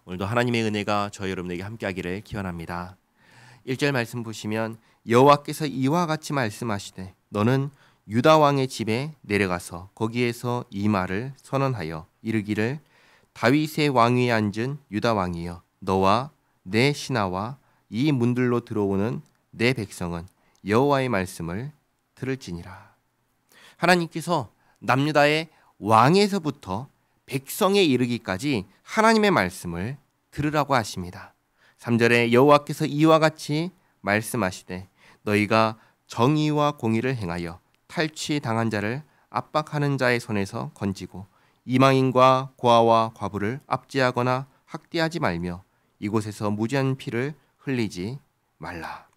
오늘도 하나님의 은혜가 저희 여러분에게 함께하기를 기원합니다. 1절 말씀 보시면 여호와께서 이와 같이 말씀하시되 너는 유다 왕의 집에 내려가서 거기에서 이 말을 선언하여 이르기를 다윗의 왕위에 앉은 유다 왕이여 너와 내 신하와 이 문들로 들어오는 내 백성은 여호와의 말씀을 들을지니라. 하나님께서 남유다의 왕에서부터 백성에 이르기까지 하나님의 말씀을 들으라고 하십니다. 3절에 여호와께서 이와 같이 말씀하시되 너희가 정의와 공의를 행하여 탈취당한 자를 압박하는 자의 손에서 건지고 이방인과 고아와 과부를 압제하거나 학대하지 말며 이곳에서 무지한 피를 흘리지 말라.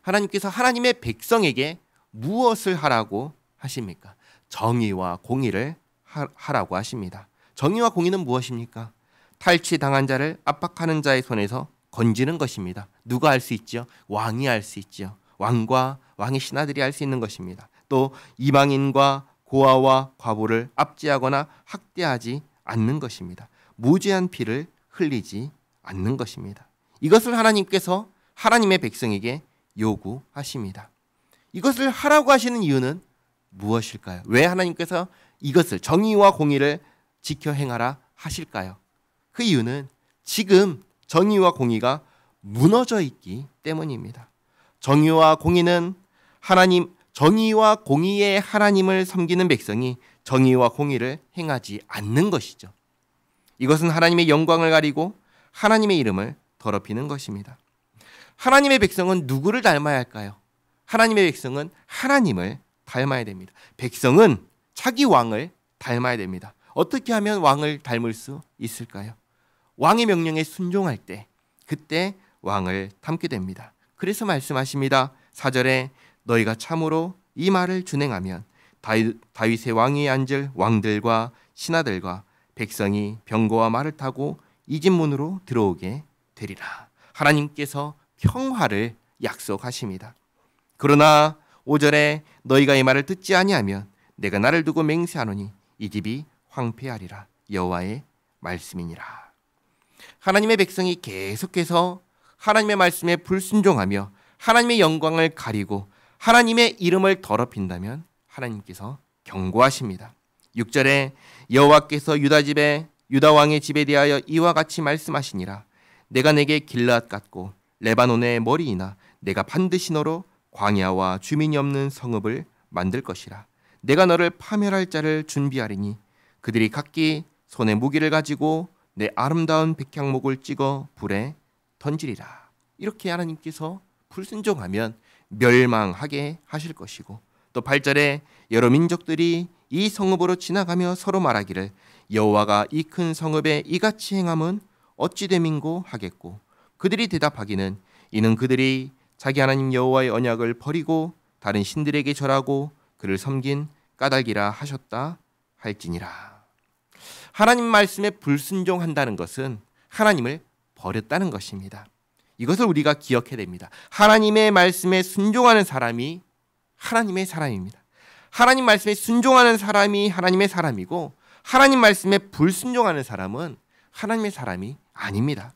하나님께서 하나님의 백성에게 무엇을 하라고 하십니까? 정의와 공의를 하라고 하십니다. 정의와 공의는 무엇입니까? 탈취당한 자를 압박하는 자의 손에서 건지는 것입니다. 누가 할 수 있죠? 왕이 할 수 있죠. 왕과 왕의 신하들이 할 수 있는 것입니다. 또 이방인과 고아와 과부를 압제하거나 학대하지 않는 것입니다. 무죄한 피를 흘리지 않는 것입니다. 이것을 하나님께서 하나님의 백성에게 요구하십니다. 이것을 하라고 하시는 이유는 무엇일까요? 왜 하나님께서 이것을 정의와 공의를 지켜 행하라 하실까요? 그 이유는 지금 정의와 공의가 무너져 있기 때문입니다. 정의와 공의는 정의와 공의의 하나님을 섬기는 백성이 정의와 공의를 행하지 않는 것이죠. 이것은 하나님의 영광을 가리고 하나님의 이름을 더럽히는 것입니다. 하나님의 백성은 누구를 닮아야 할까요? 하나님의 백성은 하나님을 닮아야 됩니다. 백성은 자기 왕을 닮아야 됩니다. 어떻게 하면 왕을 닮을 수 있을까요? 왕의 명령에 순종할 때 그때 왕을 닮게 됩니다. 그래서 말씀하십니다. 4절에 너희가 참으로 이 말을 준행하면 다윗의 왕위에 앉을 왕들과 신하들과 백성이 병거와 말을 타고 이 집 문으로 들어오게 되리라. 하나님께서 평화를 약속하십니다. 그러나 5절에 너희가 이 말을 듣지 아니하면 내가 나를 두고 맹세하노니 이 집이 황폐하리라. 여호와의 말씀이니라. 하나님의 백성이 계속해서 하나님의 말씀에 불순종하며 하나님의 영광을 가리고 하나님의 이름을 더럽힌다면 하나님께서 경고하십니다. 6절에 여호와께서 유다 왕의 집에 대하여 이와 같이 말씀하시니라. 내가 내게 길앗 같고 레바논의 머리이나 내가 반드시 너로 광야와 주민이 없는 성읍을 만들 것이라. 내가 너를 파멸할 자를 준비하리니 그들이 각기 손에 무기를 가지고 내 아름다운 백향목을 찍어 불에 던지리라. 이렇게 하나님께서 불순종하면 멸망하게 하실 것이고 또 8절에 여러 민족들이 이 성읍으로 지나가며 서로 말하기를 여호와가 이 큰 성읍에 이같이 행함은 어찌 됨인고 하겠고 그들이 대답하기는 이는 그들이 자기 하나님 여호와의 언약을 버리고 다른 신들에게 절하고 그를 섬긴 까닭이라 하셨다 할지니라. 하나님 말씀에 불순종한다는 것은 하나님을 버렸다는 것입니다. 이것을 우리가 기억해야 됩니다. 하나님의 말씀에 순종하는 사람이 하나님의 사람입니다. 하나님 말씀에 순종하는 사람이 하나님의 사람이고 하나님 말씀에 불순종하는 사람은 하나님의 사람이 아닙니다.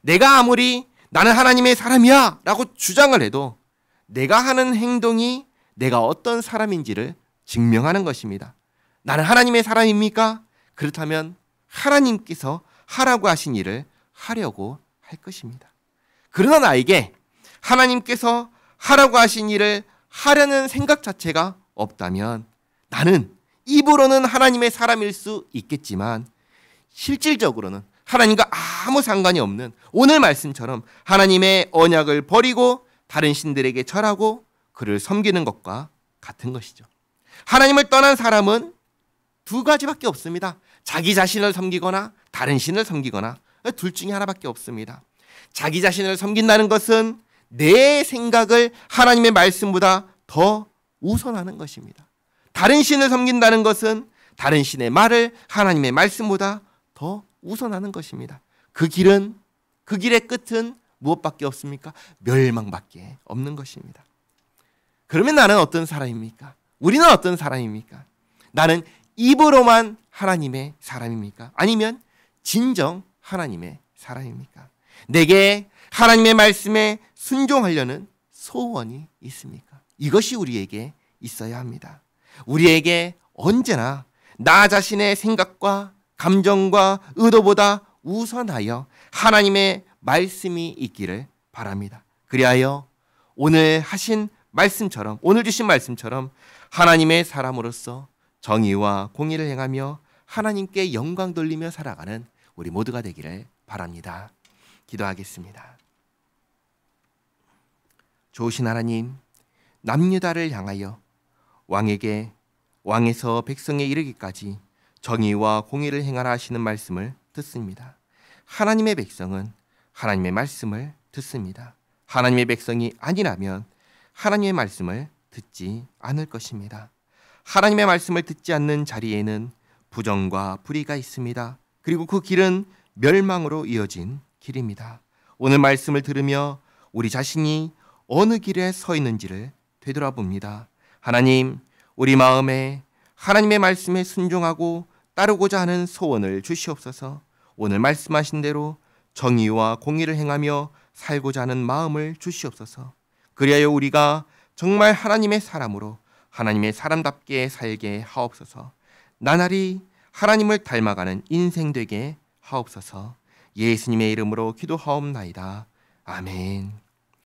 내가 아무리 나는 하나님의 사람이야 라고 주장을 해도 내가 하는 행동이 내가 어떤 사람인지를 증명하는 것입니다. 나는 하나님의 사람입니까? 그렇다면 하나님께서 하라고 하신 일을 하려고 할 것입니다. 그러나 나에게 하나님께서 하라고 하신 일을 하려는 생각 자체가 없다면 나는 입으로는 하나님의 사람일 수 있겠지만 실질적으로는 하나님과 아무 상관이 없는 오늘 말씀처럼 하나님의 언약을 버리고 다른 신들에게 절하고 그를 섬기는 것과 같은 것이죠. 하나님을 떠난 사람은 두 가지밖에 없습니다. 자기 자신을 섬기거나 다른 신을 섬기거나 둘 중에 하나밖에 없습니다. 자기 자신을 섬긴다는 것은 내 생각을 하나님의 말씀보다 더 우선하는 것입니다. 다른 신을 섬긴다는 것은 다른 신의 말을 하나님의 말씀보다 더 우선하는 것입니다. 그 길의 끝은 무엇밖에 없습니까? 멸망밖에 없는 것입니다. 그러면 나는 어떤 사람입니까? 우리는 어떤 사람입니까? 나는 입으로만 하나님의 사람입니까? 아니면 진정 하나님의 사람입니까? 내게 하나님의 말씀에 순종하려는 소원이 있습니까? 이것이 우리에게 있어야 합니다. 우리에게 언제나 나 자신의 생각과 감정과 의도보다 우선하여 하나님의 말씀이 있기를 바랍니다. 그리하여 오늘 주신 말씀처럼 하나님의 사람으로서 정의와 공의를 행하며 하나님께 영광 돌리며 살아가는 우리 모두가 되기를 바랍니다. 기도하겠습니다. 좋으신 하나님, 남유다를 향하여 왕에서 백성에 이르기까지 정의와 공의를 행하라 하시는 말씀을 듣습니다. 하나님의 백성은 하나님의 말씀을 듣습니다. 하나님의 백성이 아니라면 하나님의 말씀을 듣지 않을 것입니다. 하나님의 말씀을 듣지 않는 자리에는 부정과 불의가 있습니다. 그리고 그 길은 멸망으로 이어진 길입니다. 오늘 말씀을 들으며 우리 자신이 어느 길에 서 있는지를 되돌아봅니다. 하나님, 우리 마음에 하나님의 말씀에 순종하고 따르고자 하는 소원을 주시옵소서. 오늘 말씀하신 대로 정의와 공의를 행하며 살고자 하는 마음을 주시옵소서. 그리하여 우리가 정말 하나님의 사람으로 하나님의 사람답게 살게 하옵소서. 나날이 하나님을 닮아가는 인생 되게 하옵소서. 예수님의 이름으로 기도하옵나이다. 아멘.